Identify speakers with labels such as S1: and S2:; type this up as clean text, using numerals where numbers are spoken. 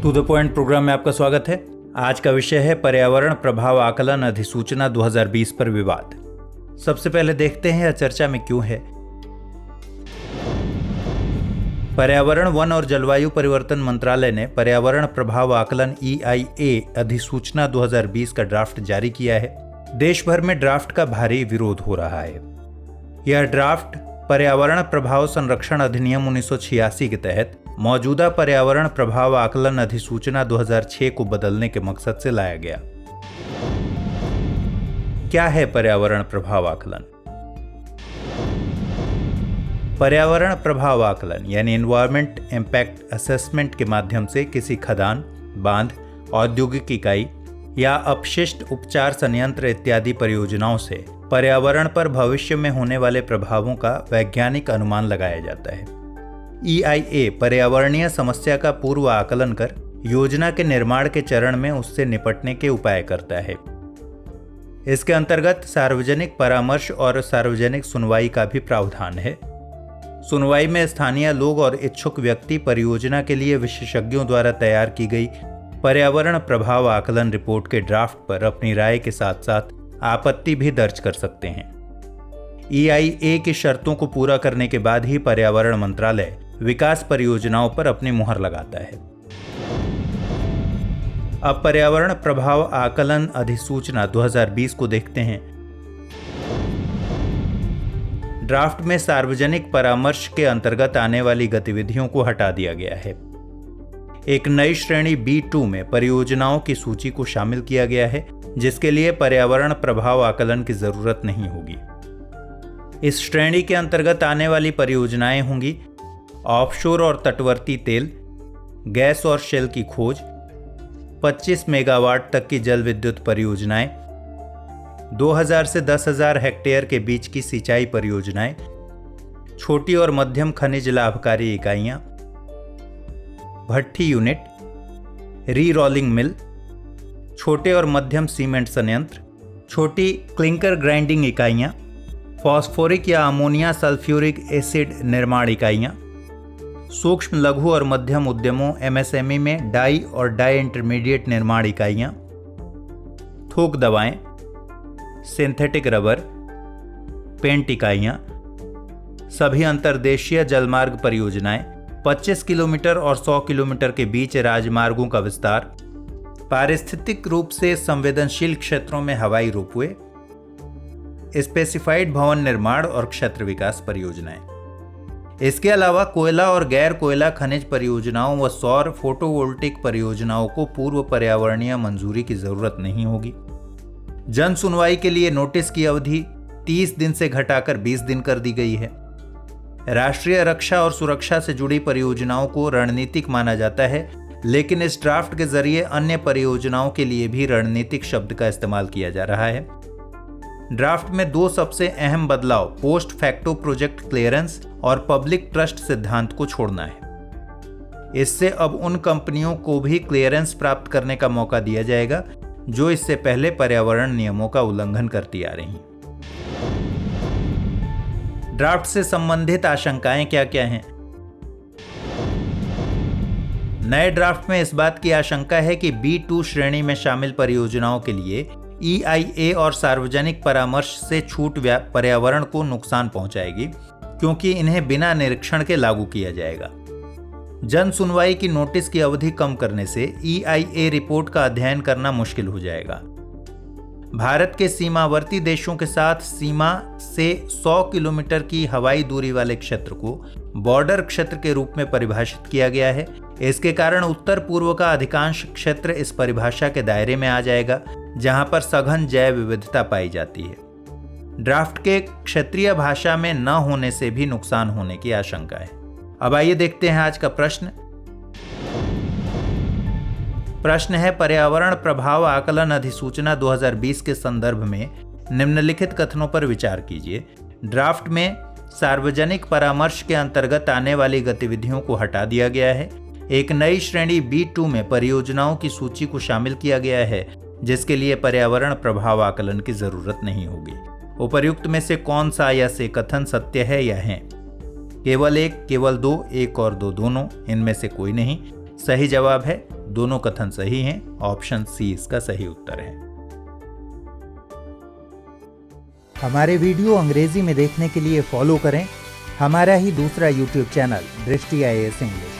S1: To the point programme में आपका स्वागत है। आज का विषय है पर्यावरण प्रभाव आकलन अधिसूचना 2020 पर विवाद। सबसे पहले देखते हैं यह चर्चा में क्यों है। पर्यावरण, वन और जलवायु परिवर्तन मंत्रालय ने पर्यावरण प्रभाव आकलन EIA अधिसूचना 2020 का ड्राफ्ट जारी किया है। देश भर में ड्राफ्ट का भारी विरोध हो रहा है। यह ड्राफ्ट पर्यावरण प्रभाव संरक्षण अधिनियम 1986 के तहत मौजूदा पर्यावरण प्रभाव आकलन अधिसूचना 2006 को बदलने के मकसद से लाया गया। क्या है पर्यावरण प्रभाव आकलन? पर्यावरण प्रभाव आकलन यानी एनवायरमेंट इम्पैक्ट असेसमेंट के माध्यम से किसी खदान, बांध, औद्योगिक इकाई या अपशिष्ट उपचार संयंत्र इत्यादि परियोजनाओं से पर्यावरण पर भविष्य में होने वाले प्रभावों का वैज्ञानिक अनुमान लगाया जाता है। EIA पर्यावरणीय समस्या का पूर्व आकलन कर योजना के निर्माण के चरण में उससे निपटने के उपाय करता है। इसके अंतर्गत सार्वजनिक परामर्श और सार्वजनिक सुनवाई का भी प्रावधान है। सुनवाई में स्थानीय लोग और इच्छुक व्यक्ति परियोजना के लिए विशेषज्ञों द्वारा तैयार की गई पर्यावरण प्रभाव आकलन रिपोर्ट के ड्राफ्ट पर अपनी राय के साथ साथ आपत्ति भी दर्ज कर सकते हैं। EIA की शर्तों को पूरा करने के बाद ही पर्यावरण मंत्रालय विकास परियोजनाओं पर अपनी मुहर लगाता है। अब पर्यावरण प्रभाव आकलन अधिसूचना 2020 को देखते हैं। ड्राफ्ट में सार्वजनिक परामर्श के अंतर्गत आने वाली गतिविधियों को हटा दिया गया है। एक नई श्रेणी B2 में परियोजनाओं की सूची को शामिल किया गया है, जिसके लिए पर्यावरण प्रभाव आकलन की जरूरत नहीं होगी। इस श्रेणी के अंतर्गत आने वाली परियोजनाएं होंगी ऑफशोर और तटवर्ती तेल, गैस और शेल की खोज, 25 मेगावाट तक की जल विद्युत परियोजनाएं, 2000 से 10,000 हेक्टेयर के बीच की सिंचाई परियोजनाएं, छोटी और मध्यम खनिज लाभकारी इकाइयां, भट्ठी यूनिट, री रोलिंग मिल, छोटे और मध्यम सीमेंट संयंत्र, छोटी क्लिंकर ग्राइंडिंग इकाइयां, फॉस्फोरिक या अमोनिया सल्फ्यूरिक एसिड निर्माण इकाइयां, सूक्ष्म लघु और मध्यम उद्यमों MSME में डाई और डाई इंटरमीडिएट निर्माण इकाइयां, थोक दवाएं, सिंथेटिक रबर, पेंट इकाइयां, सभी अंतर्देशीय जलमार्ग परियोजनाएं, 25 किलोमीटर और 100 किलोमीटर के बीच राजमार्गों का विस्तार, पारिस्थितिक रूप से संवेदनशील क्षेत्रों में हवाई रोपवे, स्पेसिफाइड भवन निर्माण और क्षेत्र विकास परियोजनाएं। इसके अलावा कोयला और गैर कोयला खनिज परियोजनाओं व सौर फोटोवोल्टिक परियोजनाओं को पूर्व पर्यावरणीय मंजूरी की जरूरत नहीं होगी। जन सुनवाई के लिए नोटिस की अवधि 30 दिन से घटाकर 20 दिन कर दी गई है। राष्ट्रीय रक्षा और सुरक्षा से जुड़ी परियोजनाओं को रणनीतिक माना जाता है, लेकिन इस ड्राफ्ट के जरिए अन्य परियोजनाओं के लिए भी रणनीतिक शब्द का इस्तेमाल किया जा रहा है। ड्राफ्ट में दो सबसे अहम बदलाव पोस्ट फैक्टो प्रोजेक्ट क्लियरेंस और पब्लिक ट्रस्ट सिद्धांत को छोड़ना है। इससे अब उन कंपनियों को भी क्लियरेंस प्राप्त करने का मौका दिया जाएगा जो इससे पहले पर्यावरण नियमों का उल्लंघन करती आ रही। ड्राफ्ट से संबंधित आशंकाएं क्या क्या हैं? नए ड्राफ्ट में इस बात की आशंका है कि B2 श्रेणी में शामिल परियोजनाओं के लिए EIA और सार्वजनिक परामर्श से छूट पर्यावरण को नुकसान पहुंचाएगी, क्योंकि इन्हें बिना निरीक्षण के लागू किया जाएगा। जन सुनवाई की नोटिस की अवधि कम करने से EIA रिपोर्ट का अध्ययन करना मुश्किल हो जाएगा। भारत के सीमावर्ती देशों के साथ सीमा से 100 किलोमीटर की हवाई दूरी वाले क्षेत्र को बॉर्डर क्षेत्र के रूप में परिभाषित किया गया है। इसके कारण उत्तर पूर्व का अधिकांश क्षेत्र इस परिभाषा के दायरे में आ जाएगा, जहां पर सघन जैव विविधता पाई जाती है। ड्राफ्ट के क्षेत्रीय भाषा में न होने से भी नुकसान होने की आशंका है। अब आइए देखते हैं आज का प्रश्न। प्रश्न है, पर्यावरण प्रभाव आकलन अधिसूचना 2020 के संदर्भ में निम्नलिखित कथनों पर विचार कीजिए। ड्राफ्ट में सार्वजनिक परामर्श के अंतर्गत आने वाली गतिविधियों को हटा दिया गया है। एक नई श्रेणी B2 में परियोजनाओं की सूची को शामिल किया गया है, जिसके लिए पर्यावरण प्रभाव आकलन की जरूरत नहीं होगी। उपर्युक्त में से कौन सा या से कथन सत्य है या है? केवल एक, केवल दो, एक और दो, दोनों, इनमें से कोई नहीं। सही जवाब है दोनों कथन सही हैं। ऑप्शन सी इसका सही उत्तर है। हमारे वीडियो अंग्रेजी में देखने के लिए फॉलो करें हमारा ही दूसरा YouTube चैनल दृष्टि IAS इंग्लिश।